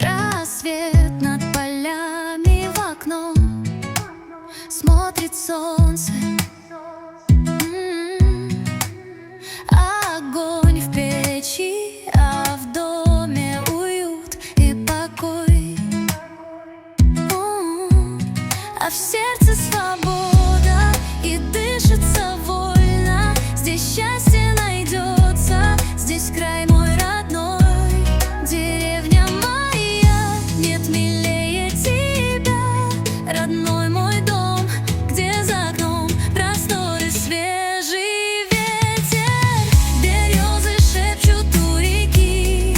Рассвет над полями в окно, смотрит солнце. Огонь в печи, а в доме уют и покой. А в сердце свобода, и дышится вольно. Здесь счастье найдется, здесь край мой родной. Деревня моя, нет милее тебя. Родной мой дом, где за окном просторы, свежий ветер. Березы шепчут у реки.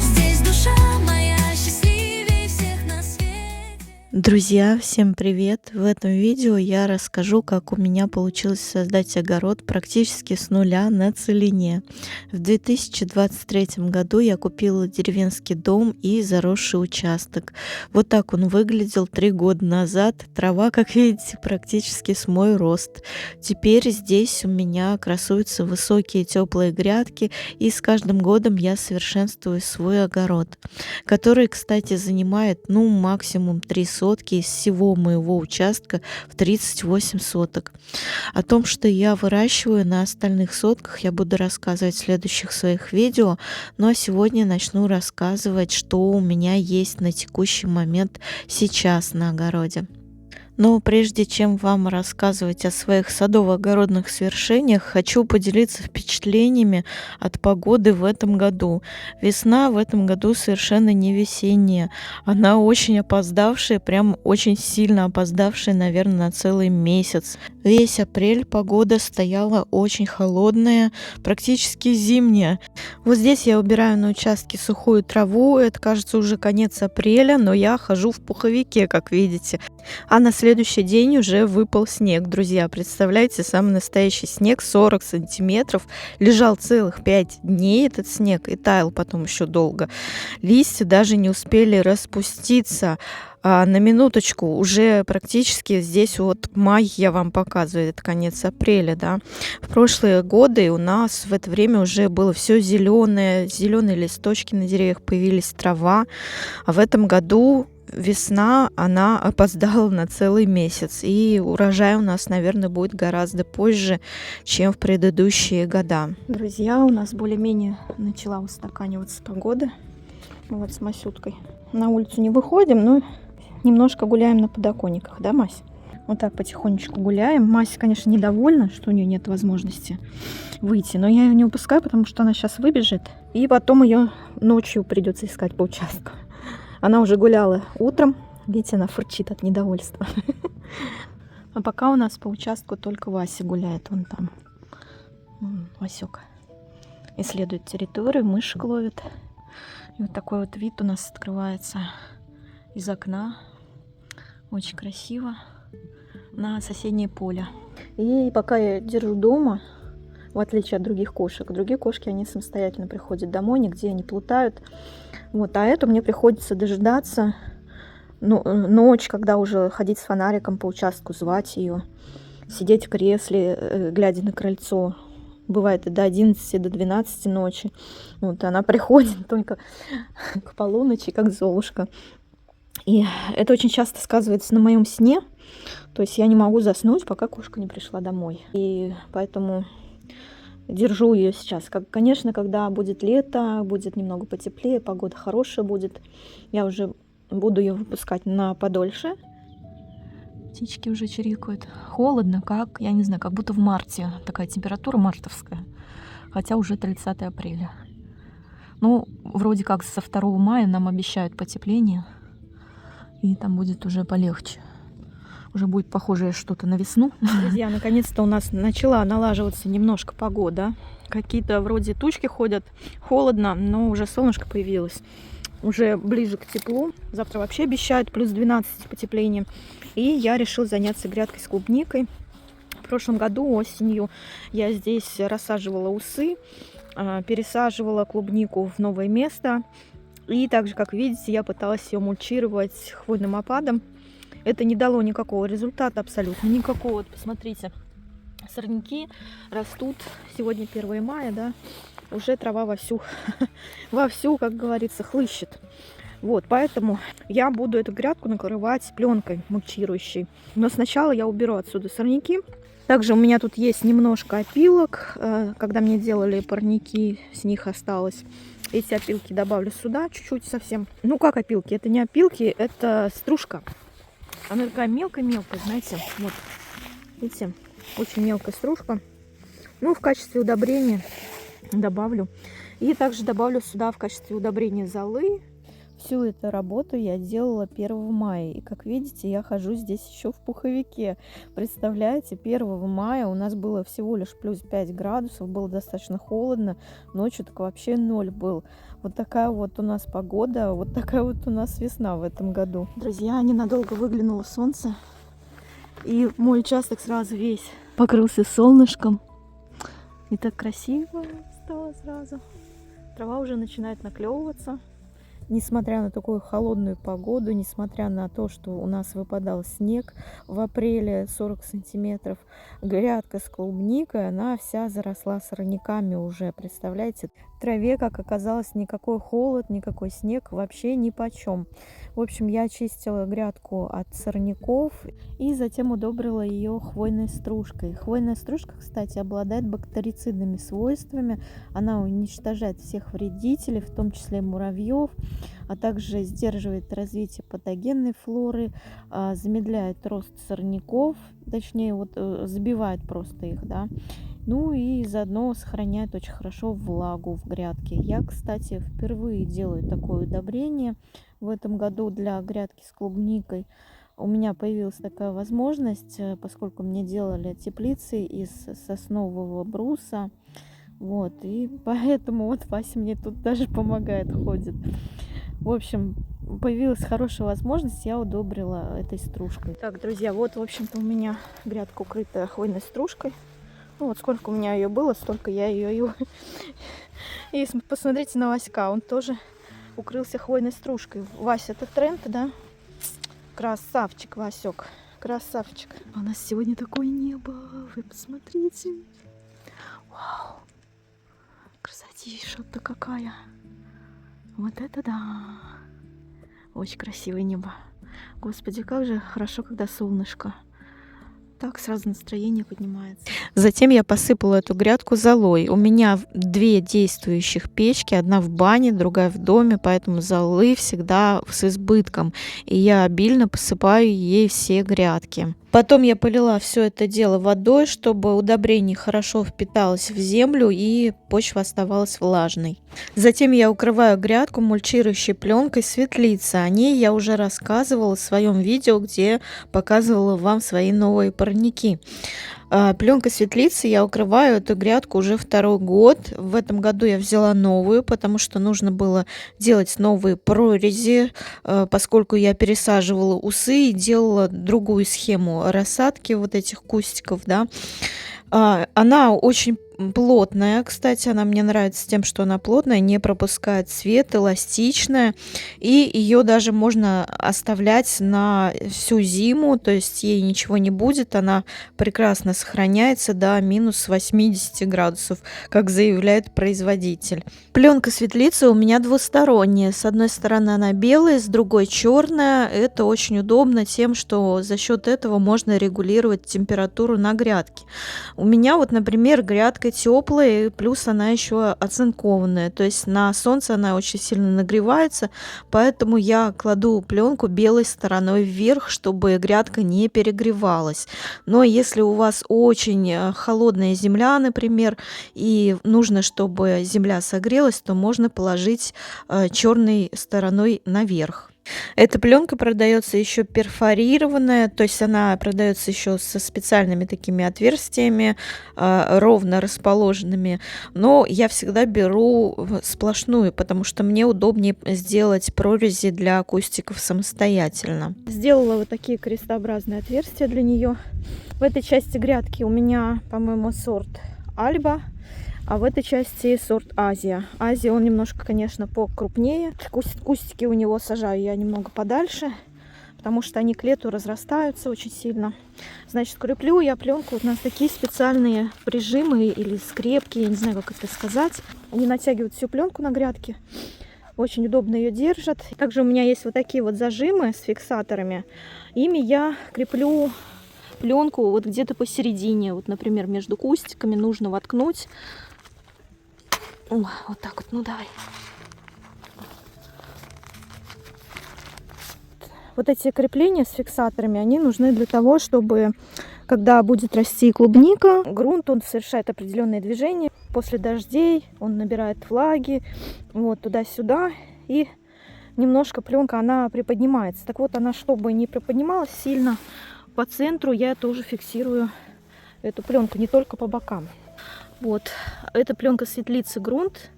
Здесь душа моя счастливее всех на свете. Друзья, всем привет! В этом видео я расскажу, как у меня получилось создать огород практически с нуля на целине. В 2023 году я купила деревенский дом и заросший участок. Вот так он выглядел 3 года назад. Трава, как видите, практически с мой рост. Теперь здесь у меня красуются высокие теплые грядки, и с каждым годом я совершенствую свой огород, который, кстати, занимает максимум 3 сотки из всего моего участка в 38 соток. О том, что я выращиваю на остальных сотках, я буду рассказывать в следующих своих видео, но сегодня начну рассказывать, что у меня есть на текущий момент сейчас на огороде. Но прежде чем вам рассказывать о своих садово-огородных свершениях, хочу поделиться впечатлениями от погоды в этом году. Весна в этом году совершенно не весенняя. Она очень опоздавшая, прям очень сильно опоздавшая, наверное, на целый месяц. Весь апрель погода стояла очень холодная, практически зимняя. Вот здесь я убираю на участке сухую траву. Это, кажется, уже конец апреля, но я хожу в пуховике, как видите. А на следующий день уже выпал снег, друзья. Представляете, самый настоящий снег, 40 сантиметров. Лежал целых 5 дней этот снег и таял потом еще долго. Листья даже не успели распуститься. А на минуточку, уже практически здесь вот май я вам показываю, это конец апреля, да. В прошлые годы у нас в это время уже было все зеленое, зеленые листочки на деревьях появились, трава. А в этом году весна, она опоздала на целый месяц, и урожай у нас, наверное, будет гораздо позже, чем в предыдущие года. Друзья, у нас более-менее начала устаканиваться погода. Вот с Масюткой на улицу не выходим, но немножко гуляем на подоконниках, да, Мась? Вот так потихонечку гуляем. Мася, конечно, недовольна, что у нее нет возможности выйти, но я ее не упускаю, потому что она сейчас выбежит, и потом ее ночью придется искать по участку. Она уже гуляла утром. Видите, она фырчит от недовольства. А пока у нас по участку только Вася гуляет. Вон там. Васек исследует территорию, мышек ловит. И вот такой вот вид у нас открывается из окна. Очень красиво. На соседнее поле. И пока я держу дома, в отличие от других кошек. Другие кошки, они самостоятельно приходят домой, нигде не плутают. Вот, а эту мне приходится дожидаться ночь, когда уже ходить с фонариком по участку, звать ее, сидеть в кресле, глядя на крыльцо. Бывает и до 11, до 12 ночи. Вот, она приходит только к полуночи, как Золушка. И это очень часто сказывается на моем сне. То есть я не могу заснуть, пока кошка не пришла домой. И поэтому держу ее сейчас. Конечно, когда будет лето, будет немного потеплее, погода хорошая будет, я уже буду ее выпускать на подольше. Птички уже чирикают. Холодно, как, я не знаю, как будто в марте. Такая температура мартовская. Хотя уже 30 апреля. Ну, вроде как со 2 мая нам обещают потепление. И там будет уже полегче. Уже будет похоже что-то на весну. Друзья, наконец-то у нас начала налаживаться немножко погода. Какие-то вроде тучки ходят, холодно, но уже солнышко появилось. Уже ближе к теплу. Завтра вообще обещают плюс 12 потепление. И я решила заняться грядкой с клубникой. В прошлом году осенью я здесь рассаживала усы, пересаживала клубнику в новое место. И также, как видите, я пыталась ее мульчировать хвойным опадом. Это не дало никакого результата, абсолютно никакого. Вот посмотрите, сорняки растут. Сегодня 1 мая, да. уже трава вовсю, вовсю, как говорится, хлыщет. Вот, поэтому я буду эту грядку накрывать пленкой мульчирующей. Но сначала я уберу отсюда сорняки. Также у меня тут есть немножко опилок. Когда мне делали парники, с них осталось. Эти опилки добавлю сюда чуть-чуть совсем. Ну, как опилки? Это не опилки, это стружка. Она такая мелкая-мелкая, знаете. Вот, видите, очень мелкая стружка. Ну, в качестве удобрения добавлю. И также добавлю сюда в качестве удобрения золы. Всю эту работу я делала 1 мая. И, как видите, я хожу здесь еще в пуховике. Представляете, 1 мая у нас было всего лишь плюс 5 градусов. Было достаточно холодно. Ночью так вообще 0 был. Вот такая вот у нас погода. Вот такая вот у нас весна в этом году. Друзья, ненадолго выглянуло солнце. И мой участок сразу весь покрылся солнышком. И так красиво стало сразу. Трава уже начинает наклевываться. Несмотря на такую холодную погоду, несмотря на то, что у нас выпадал снег в апреле 40 сантиметров, грядка с клубникой, она вся заросла сорняками уже, представляете? Траве, как оказалось, никакой холод, никакой снег вообще ни почем. В общем, я очистила грядку от сорняков и затем удобрила ее хвойной стружкой. Хвойная стружка, кстати, обладает бактерицидными свойствами. Она уничтожает всех вредителей, в том числе муравьев, а также сдерживает развитие патогенной флоры, замедляет рост сорняков, точнее, вот забивает просто их, да. Ну и заодно сохраняет очень хорошо влагу в грядке. Я, кстати, впервые делаю такое удобрение в этом году для грядки с клубникой. У меня появилась такая возможность, поскольку мне делали теплицы из соснового бруса. Вот, и поэтому вот Вася мне тут даже помогает, ходит. В общем, появилась хорошая возможность, я удобрила этой стружкой. Так, друзья, вот, в общем-то, у меня грядка укрыта хвойной стружкой. Ну, вот сколько у меня ее было, столько я ее и посмотрите на Васька, он тоже укрылся хвойной стружкой. Вася, это тренд, да? Красавчик, Васек, красавчик. У нас сегодня такое небо, вы посмотрите. Вау, красотища-то какая. Вот это да. Очень красивое небо. Господи, как же хорошо, когда солнышко. Так сразу настроение поднимается. Затем я посыпала эту грядку золой. У меня 2 действующих печки, одна в бане, другая в доме, поэтому золы всегда с избытком. И я обильно посыпаю ей все грядки. Потом я полила все это дело водой, чтобы удобрение хорошо впиталось в землю и почва оставалась влажной. Затем я укрываю грядку мульчирующей пленкой светлица. О ней я уже рассказывала в своем видео, где показывала вам свои новые парники. Пленкой светлицы я укрываю эту грядку уже 2-й год. В этом году я взяла новую, потому что нужно было делать новые прорези, поскольку я пересаживала усы и делала другую схему рассадки вот этих кустиков, да. Она очень плотная, кстати, она мне нравится тем, что она плотная, не пропускает свет, эластичная, и ее даже можно оставлять на всю зиму, то есть ей ничего не будет, она прекрасно сохраняется до минус 80 градусов, как заявляет производитель. Пленка светлицы у меня двусторонняя, с одной стороны она белая, с другой черная. Это очень удобно тем, что за счет этого можно регулировать температуру на грядке. У меня вот, например, грядка теплая, плюс она еще оцинкованная, то есть на солнце она очень сильно нагревается, поэтому я кладу пленку белой стороной вверх, чтобы грядка не перегревалась. Но если у вас очень холодная земля, например, и нужно, чтобы земля согрелась, то можно положить черной стороной наверх. Эта пленка продается еще перфорированная, то есть она продается еще со специальными такими отверстиями, ровно расположенными, но я всегда беру сплошную, потому что мне удобнее сделать прорези для кустиков самостоятельно. Сделала вот такие крестообразные отверстия для нее. В этой части грядки у меня, по-моему, сорт Альба. А в этой части сорт Азия. Азия, он немножко, конечно, покрупнее. Кустики у него сажаю я немного подальше, потому что они к лету разрастаются очень сильно. Значит, креплю я пленку вот на такие специальные прижимы или скрепки, я не знаю, как это сказать. Они натягивают всю пленку на грядке. Очень удобно ее держат. Также у меня есть вот такие вот зажимы с фиксаторами. Ими я креплю пленку вот где-то посередине. Вот, например, между кустиками нужно воткнуть. О, вот так вот, ну давай. Вот эти крепления с фиксаторами, они нужны для того, чтобы, когда будет расти клубника, грунт, он совершает определенные движения. После дождей он набирает влаги, вот туда-сюда, и немножко пленка, она приподнимается. Так вот, она, чтобы не приподнималась сильно, по центру я тоже фиксирую эту пленку, не только по бокам. Вот, эта пленка светлицы грунт.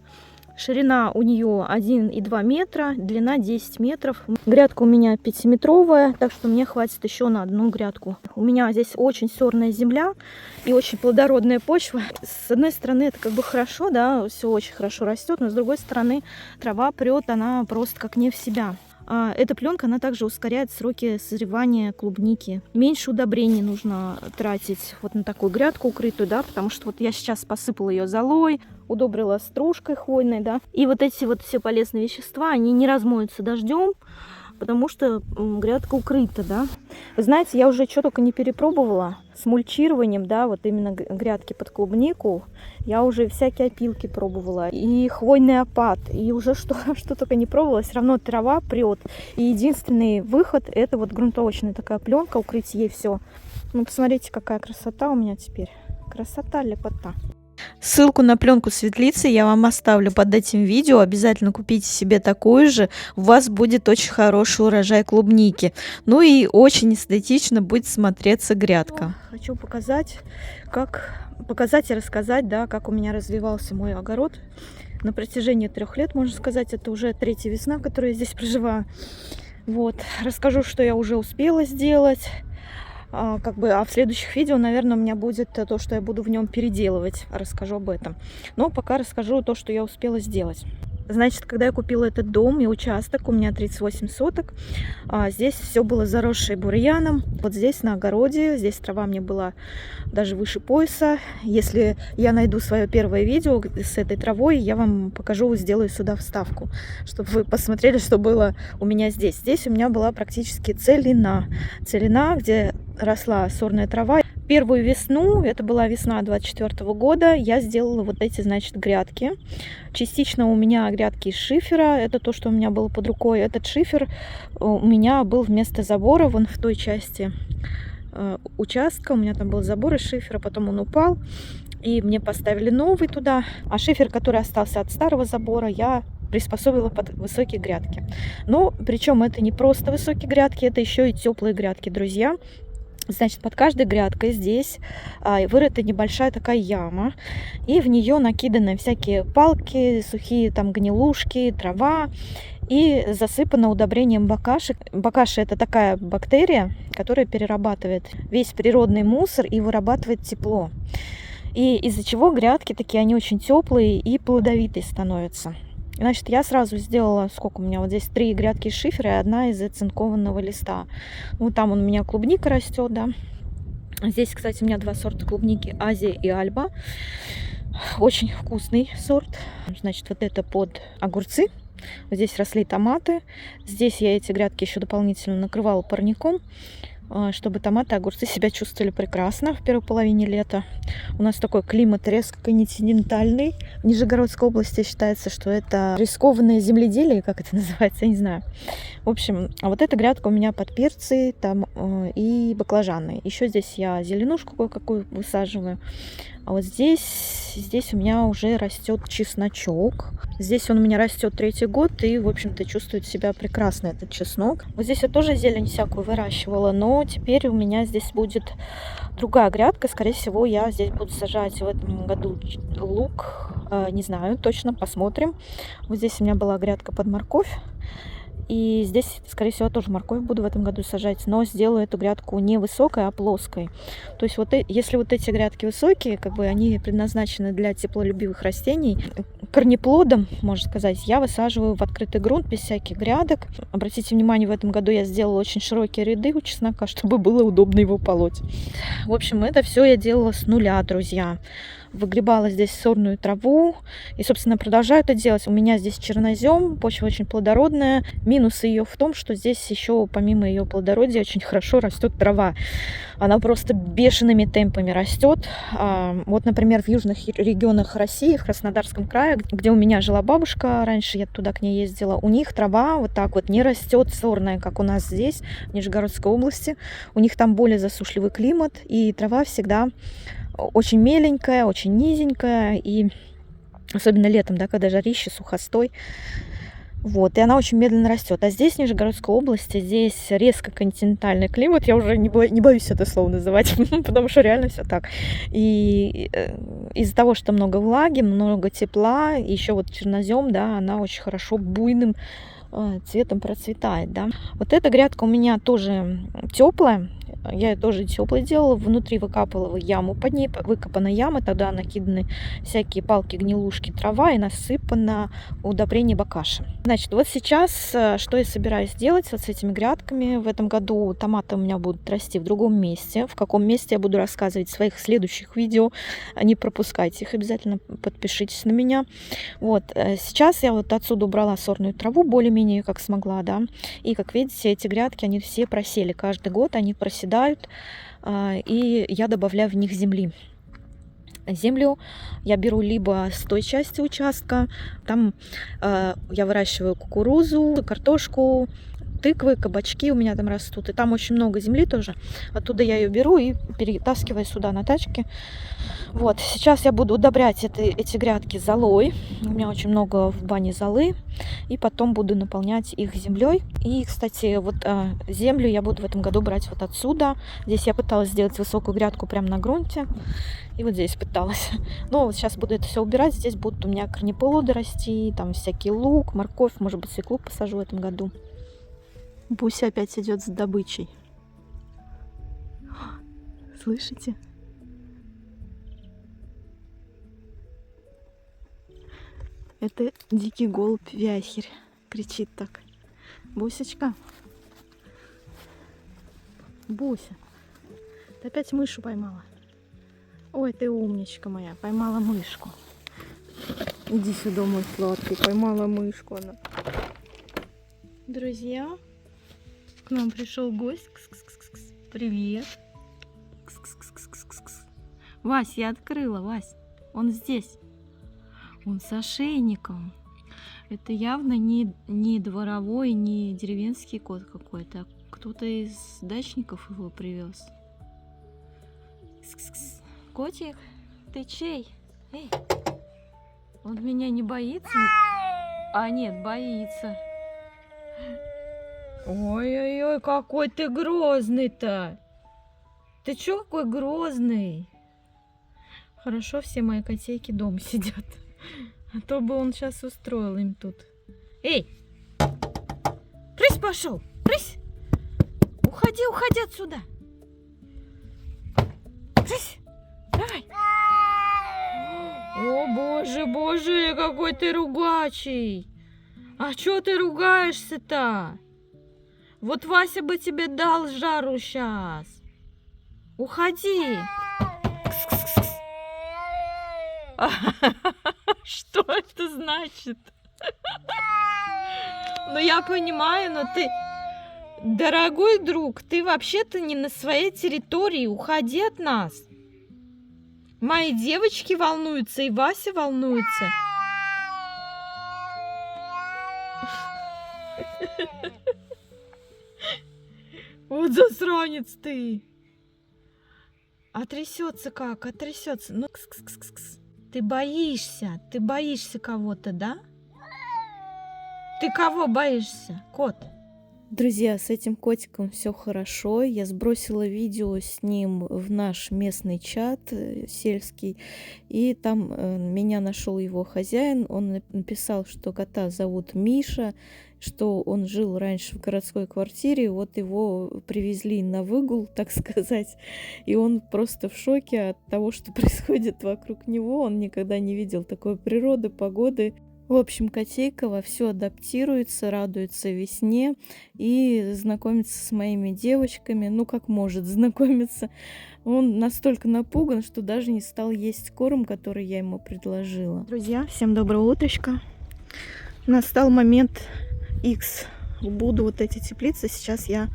Ширина у нее 1,2 метра, длина 10 метров. Грядка у меня 5-метровая, так что мне хватит еще на одну грядку. У меня здесь очень сорная земля и очень плодородная почва. С одной стороны, это как бы хорошо, да, все очень хорошо растет, но с другой стороны, трава прет, она просто как не в себя. Эта пленка, она также ускоряет сроки созревания клубники. Меньше удобрений нужно тратить вот на такую грядку укрытую, да, потому что вот я сейчас посыпала ее золой, удобрила стружкой хвойной, да, и вот эти вот все полезные вещества, они не размоются дождем, потому что грядка укрыта, да. Вы знаете, я уже что только не перепробовала с мульчированием, да, вот именно грядки под клубнику. Я уже всякие опилки пробовала, и хвойный опад, и уже что только не пробовала, все равно трава прет. И единственный выход — это вот грунтовочная такая пленка, укрыть ей все. Ну, посмотрите, какая красота у меня теперь. Красота, лепота. Ссылку на пленку светлицы я вам оставлю под этим видео. Обязательно купите себе такую же. У вас будет очень хороший урожай клубники. Ну и очень эстетично будет смотреться грядка. Хочу показать и рассказать, да, как у меня развивался мой огород на протяжении 3 лет, можно сказать. Это уже 3-я весна, в которой я здесь проживаю. Вот. Расскажу, что я уже успела сделать. А в следующих видео, наверное, у меня будет то, что я буду в нем переделывать. Расскажу об этом. Но пока расскажу то, что я успела сделать. Значит, когда я купила этот дом и участок, у меня 38 соток, здесь все было заросшее бурьяном. Вот здесь на огороде, здесь трава мне была даже выше пояса. Если я найду свое первое видео с этой травой, я вам покажу, сделаю сюда вставку, чтобы вы посмотрели, что было у меня здесь. Здесь у меня была практически целина, где росла сорная трава. Первую весну, это была весна 24 года, я сделала вот эти, значит, грядки. Частично у меня грядки из шифера, это то, что у меня было под рукой. Этот шифер у меня был вместо забора, вон в той части участка. У меня там был забор из шифера, потом он упал, и мне поставили новый туда. А шифер, который остался от старого забора, я приспособила под высокие грядки. Но причем это не просто высокие грядки, это еще и теплые грядки, друзья. Значит, под каждой грядкой здесь вырыта небольшая такая яма, и в нее накиданы всякие палки, сухие там гнилушки, трава, и засыпано удобрением бокаши. Бокаши — это такая бактерия, которая перерабатывает весь природный мусор и вырабатывает тепло. И из-за чего грядки такие, они очень теплые и плодовитые становятся. Значит, я сразу сделала, сколько у меня, вот здесь 3 грядки из шифера и 1 из оцинкованного листа. Вот там у меня клубника растет, да. Здесь, кстати, у меня 2 сорта клубники, Азия и Альба. Очень вкусный сорт. Значит, вот это под огурцы. Вот здесь росли томаты. Здесь я эти грядки еще дополнительно накрывала парником, чтобы томаты и огурцы себя чувствовали прекрасно в первой половине лета. У нас такой климат резко континентальный. В Нижегородской области считается, что это рискованное земледелие, как это называется, я не знаю. В общем, вот эта грядка у меня под перцы там, и баклажаны. Еще здесь я зеленушку кое-какую высаживаю. А вот здесь у меня уже растет чесночок. Здесь он у меня растет 3-й год и, в общем-то, чувствует себя прекрасно, этот чеснок. Вот здесь я тоже зелень всякую выращивала, но теперь у меня здесь будет другая грядка. Скорее всего, я здесь буду сажать в этом году лук. Не знаю, точно, посмотрим. Вот здесь у меня была грядка под морковь. И здесь, скорее всего, тоже морковь буду в этом году сажать, но сделаю эту грядку не высокой, а плоской. То есть вот если вот эти грядки высокие, как бы они предназначены для теплолюбивых растений, корнеплодом, можно сказать, я высаживаю в открытый грунт без всяких грядок. Обратите внимание, в этом году я сделала очень широкие ряды у чеснока, чтобы было удобно его полоть. В общем, это все я делала с нуля, друзья. Выгребала здесь сорную траву и, собственно, продолжаю это делать. У меня здесь чернозем, почва очень плодородная. Минус ее в том, что здесь еще, помимо ее плодородия, очень хорошо растет трава. Она просто бешеными темпами растет. Вот, например, в южных регионах России, в Краснодарском крае, где у меня жила бабушка, раньше я туда к ней ездила, у них трава вот так вот не растет сорная, как у нас здесь, в Нижегородской области. У них там более засушливый климат, и трава всегда очень меленькая, очень низенькая, и особенно летом, да, когда жарище, сухостой. Вот, и она очень медленно растет. А здесь, в Нижегородской области, здесь резко континентальный климат. Я уже не боюсь это слово называть, потому что реально все так. И из-за того, что много влаги, много тепла, еще вот чернозем, да, она очень хорошо буйным цветом процветает, да. Вот эта грядка у меня тоже теплая. Я ее тоже теплой делала. Внутри выкапывала яму под ней. Выкопана яма, тогда накиданы всякие палки, гнилушки, трава и насыпано удобрение бакаши. Значит, вот сейчас, что я собираюсь делать вот с этими грядками. В этом году томаты у меня будут расти в другом месте. В каком месте я буду рассказывать в своих следующих видео. Не пропускайте их, обязательно подпишитесь на меня. Вот, сейчас я вот отсюда убрала сорную траву, более-менее как смогла, да. И, как видите, эти грядки, они все просели. Каждый год они проседают, и я добавляю в них земли. Землю я беру либо с той части участка, там я выращиваю кукурузу, картошку, тыквы, кабачки у меня там растут, и там очень много земли тоже. Оттуда я ее беру и перетаскиваю сюда на тачке. Вот, сейчас я буду удобрять эти грядки золой. У меня очень много в бане золы. И потом буду наполнять их землей. И, кстати, вот землю я буду в этом году брать вот отсюда. Здесь я пыталась сделать высокую грядку прямо на грунте. И вот здесь пыталась. Но вот сейчас буду это все убирать. Здесь будут у меня корнеплоды расти, там всякий лук, морковь, может быть, свеклу посажу в этом году. Буся опять идет с добычей. Слышите? Это дикий голубь вяхерь. Кричит так. Бусечка. Буся. Ты опять мышу поймала. Ой, ты умничка моя. Поймала мышку. Иди сюда, мой сладкий. Поймала мышку она. Друзья, к нам пришел гость. Кс-кс-кс-кс. Привет. Кс-кс-кс-кс-кс. Вась, я открыла, Вась. Он здесь. Он с ошейником. Это явно не дворовой, не деревенский кот какой-то, а кто-то из дачников его привез. Кс-кс-кс. Котик, ты чей? Эй, он меня не боится? А нет, боится. Ой-ой-ой, какой ты грозный-то! Ты чё какой грозный? Хорошо, все мои котейки дома сидят. А то бы он сейчас устроил им тут. Эй! Прысь пошел! Прысь! Уходи, уходи отсюда! Прысь! Давай! О, боже, боже, какой ты ругачий! А чё ты ругаешься-то? Вот Вася бы тебе дал жару сейчас. Уходи! Что это значит? Ну я понимаю, но ты, дорогой друг, ты вообще-то не на своей территории. Уходи от нас. Мои девочки волнуются, и Вася волнуется. Вот засранец ты. А трясется как? А трясется. Ну, кс-кс-кс-кс. Ты боишься кого-то, да? Ты кого боишься, кот? Друзья, с этим котиком все хорошо. Я сбросила видео с ним в наш местный чат сельский, и там меня нашел его хозяин. Он написал, что кота зовут Миша, что он жил раньше в городской квартире, вот его привезли на выгул, так сказать, и он просто в шоке от того, что происходит вокруг него. Он никогда не видел такой природы, погоды. В общем, котейка во все адаптируется, радуется весне и знакомится с моими девочками, ну как может знакомиться. Он настолько напуган, что даже не стал есть корм, который я ему предложила. Друзья, всем доброе утречко. Настал момент X. Буду вот эти теплицы сейчас я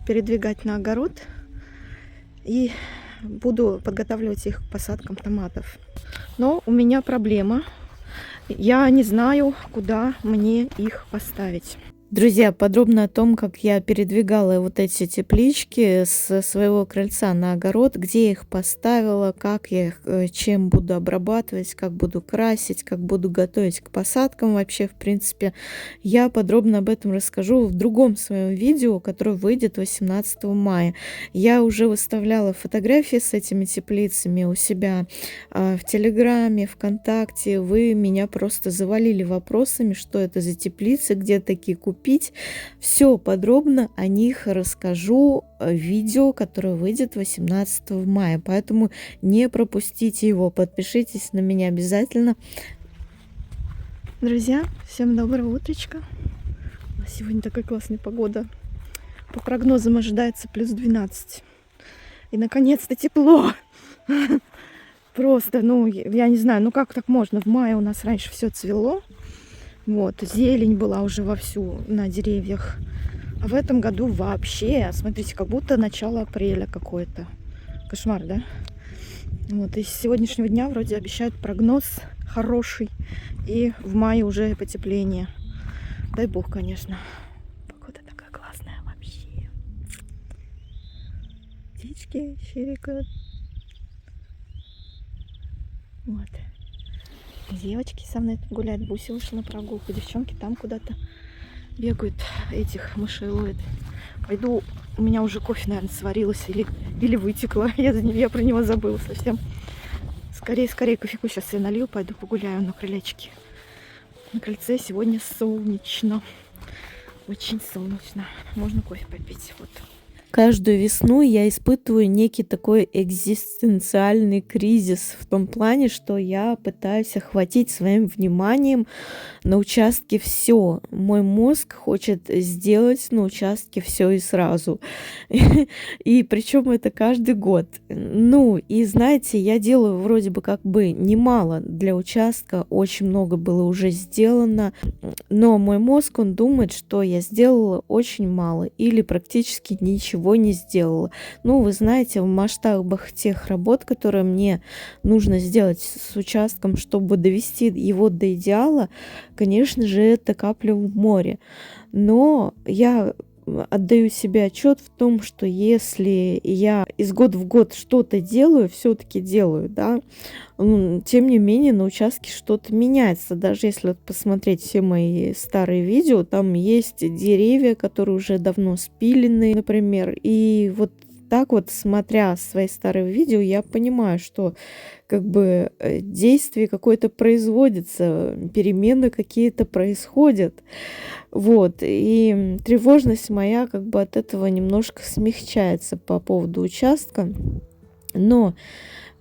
передвигать на огород и буду подготавливать их к посадкам томатов. Но у меня проблема. Я не знаю, куда мне их поставить. Друзья, подробно о том, как я передвигала вот эти теплички с своего крыльца на огород, где я их поставила, как я их, чем буду обрабатывать, как буду красить, как буду готовить к посадкам вообще, в принципе, я подробно об этом расскажу в другом своем видео, которое выйдет 18 мая. Я уже выставляла фотографии с этими теплицами у себя в Телеграме, ВКонтакте. Вы меня просто завалили вопросами, что это за теплицы, где такие купить. Все подробно о них расскажу в видео, которое выйдет 18 мая. Поэтому не пропустите его. Подпишитесь на меня обязательно. Друзья, всем доброго утречка. Сегодня такая классная погода. По прогнозам ожидается плюс 12. И наконец-то тепло. Просто, я не знаю, как так можно? В мае у нас раньше все цвело. Вот, зелень была уже вовсю на деревьях. А в этом году вообще, смотрите, как будто начало апреля какое-то. Кошмар, да? Вот, и с сегодняшнего дня вроде обещают прогноз хороший. И в мае уже потепление. Дай бог, конечно. Погода такая классная вообще. Птички чирикают. Вот. Девочки со мной гуляют, Буся вышла на прогулку, девчонки там куда-то бегают, этих мышей ловят. Пойду, у меня уже кофе, наверное, сварилось или вытекло, я про него забыла совсем. Скорее кофейку сейчас я налью, пойду погуляю на крылечке. На крыльце сегодня солнечно, очень солнечно, можно кофе попить, вот. Каждую весну я испытываю некий такой экзистенциальный кризис в том плане, что я пытаюсь охватить своим вниманием на участке все. Мой мозг хочет сделать на участке все и сразу. И причем это каждый год. И знаете, я делаю вроде бы как бы немало для участка, очень много было уже сделано, но мой мозг, он думает, что я сделала очень мало или практически ничего не сделала. Вы знаете, в масштабах тех работ, которые мне нужно сделать с участком, чтобы довести его до идеала, конечно же, это капля в море. Но я отдаю себе отчет в том, что если я из года в год что-то делаю, все-таки делаю, да, тем не менее на участке что-то меняется. Даже если вот посмотреть все мои старые видео, там есть деревья, которые уже давно спилены, например, и вот так вот, смотря свои старые видео, я понимаю, что как бы действие какое-то производится, перемены какие-то происходят. Вот, и тревожность моя как бы от этого немножко смягчается по поводу участка. Но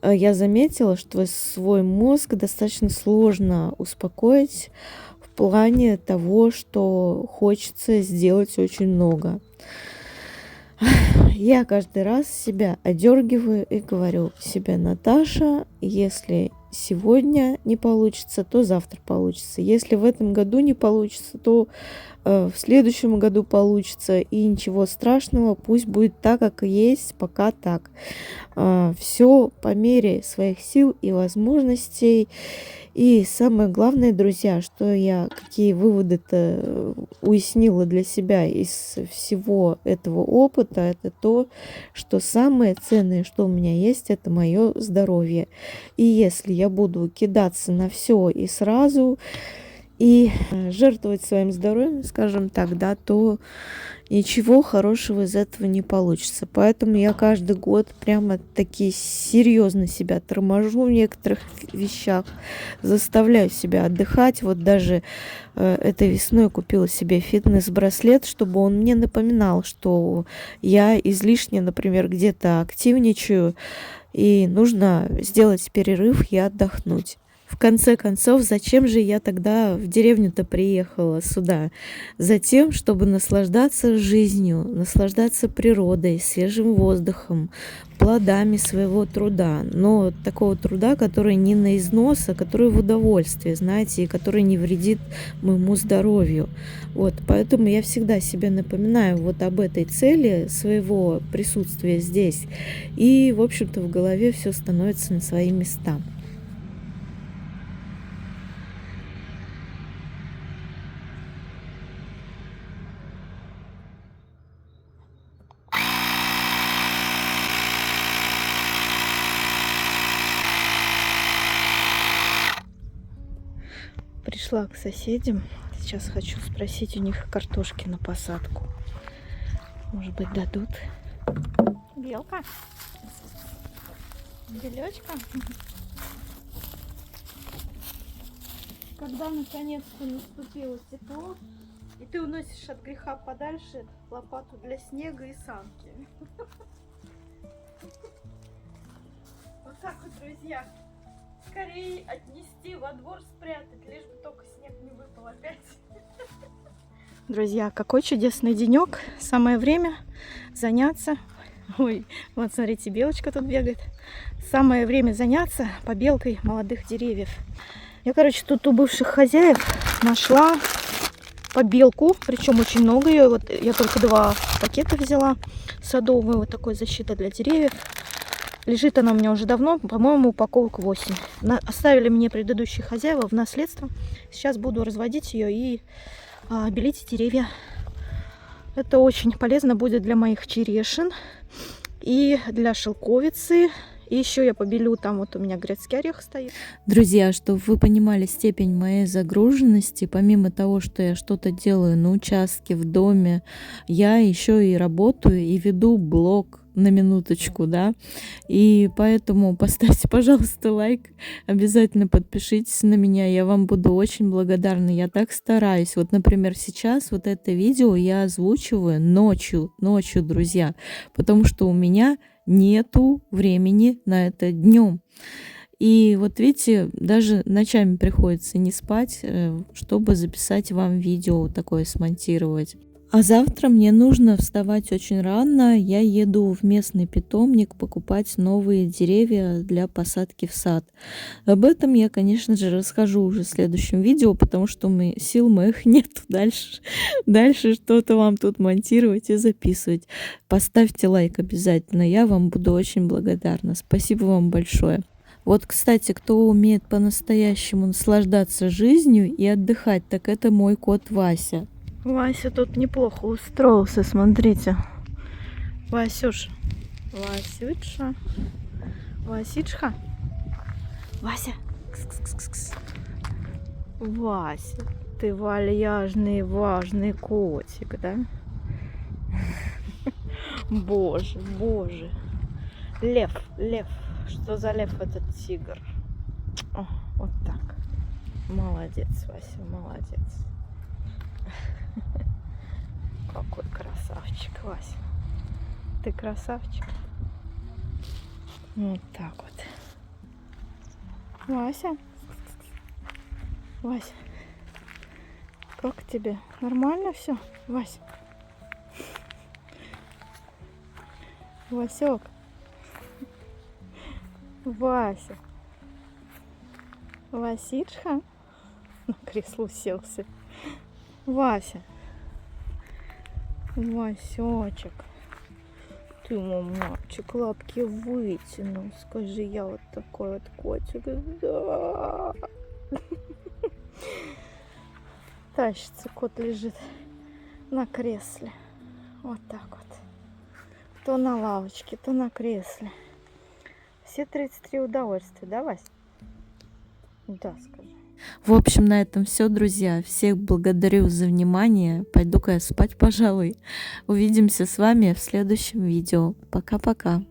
я заметила, что свой мозг достаточно сложно успокоить в плане того, что хочется сделать очень много. Я каждый раз себя одергиваю и говорю себе: Наташа, если сегодня не получится, то завтра получится. Если в этом году не получится, то в следующем году получится. И ничего страшного, пусть будет так, как и есть, пока так. Все по мере своих сил и возможностей. И самое главное, друзья, что я какие выводы-то уяснила для себя из всего этого опыта, это то, что самое ценное, что у меня есть, это мое здоровье. И если я буду кидаться на все и сразу, и жертвовать своим здоровьем, скажем так, да, то ничего хорошего из этого не получится. Поэтому я каждый год прямо таки серьезно себя торможу в некоторых вещах, заставляю себя отдыхать. Вот даже этой весной купила себе фитнес-браслет, чтобы он мне напоминал, что я излишне, например, где-то активничаю, и нужно сделать перерыв и отдохнуть. В конце концов, зачем же я тогда в деревню-то приехала сюда? Затем, чтобы наслаждаться жизнью, наслаждаться природой, свежим воздухом, плодами своего труда. Но такого труда, который не на износ, а который в удовольствие, знаете, и который не вредит моему здоровью. Вот, поэтому я всегда себе напоминаю вот об этой цели своего присутствия здесь. И, в общем-то, в голове все становится на свои места. Пришла к соседям. Сейчас хочу спросить у них картошки на посадку. Может быть, дадут. Белка? Белечка? Когда наконец-то наступило тепло, и ты уносишь от греха подальше лопату для снега и санки. Вот так вот, друзья. Скорее отнести во двор, спрятать, лишь бы только снег не выпал опять. Друзья, какой чудесный денек. Самое время заняться. Ой, вот смотрите, белочка тут бегает. Самое время заняться побелкой молодых деревьев. Я, короче, тут у бывших хозяев нашла побелку, причем очень много ее. Вот я только 2 пакета взяла садовую, вот такой защита для деревьев. Лежит она у меня уже давно, по-моему, упаковок 8. Оставили мне предыдущие хозяева в наследство. Сейчас буду разводить ее и белить деревья. Это очень полезно будет для моих черешин и для шелковицы. И еще я побелю, там вот у меня грецкий орех стоит. Друзья, чтобы вы понимали степень моей загруженности, помимо того, что я что-то делаю на участке, в доме, я еще и работаю и веду блог. На минуточку, да, и поэтому поставьте, пожалуйста, лайк, обязательно подпишитесь на меня, я вам буду очень благодарна, я так стараюсь. Вот, например, сейчас вот это видео я озвучиваю ночью, друзья, потому что у меня нету времени на это днем. И вот видите, даже ночами приходится не спать, чтобы записать вам видео такое, смонтировать. А завтра мне нужно вставать очень рано. Я еду в местный питомник покупать новые деревья для посадки в сад. Об этом я, конечно же, расскажу уже в следующем видео, потому что сил моих нет дальше что-то вам тут монтировать и записывать. Поставьте лайк обязательно, я вам буду очень благодарна. Спасибо вам большое. Вот, кстати, кто умеет по-настоящему наслаждаться жизнью и отдыхать, так это мой кот Вася. Вася тут неплохо устроился, смотрите. Васюш. Васюча. Васичка. Вася. Кс-кс-кс-кс. Вася, ты вальяжный, важный котик, да? Боже, боже. Лев. Что за лев этот тигр? О, вот так. Молодец, Вася, молодец. Какой красавчик, Вася. Ты красавчик. Вот так вот. Вася. Вася. Как тебе? Нормально все, Вася? Васек. Вася. Васичка. На кресло уселся. Вася. Васечек. Ты, мой мальчик, лапки вытянул. Скажи, я вот такой вот котик. Да. Тащится, кот лежит на кресле. Вот так вот. То на лавочке, то на кресле. Все 33 удовольствия, да, Вась? Да, скажи. В общем, на этом все, друзья. Всех благодарю за внимание. Пойду-ка я спать, пожалуй. Увидимся с вами в следующем видео. Пока-пока.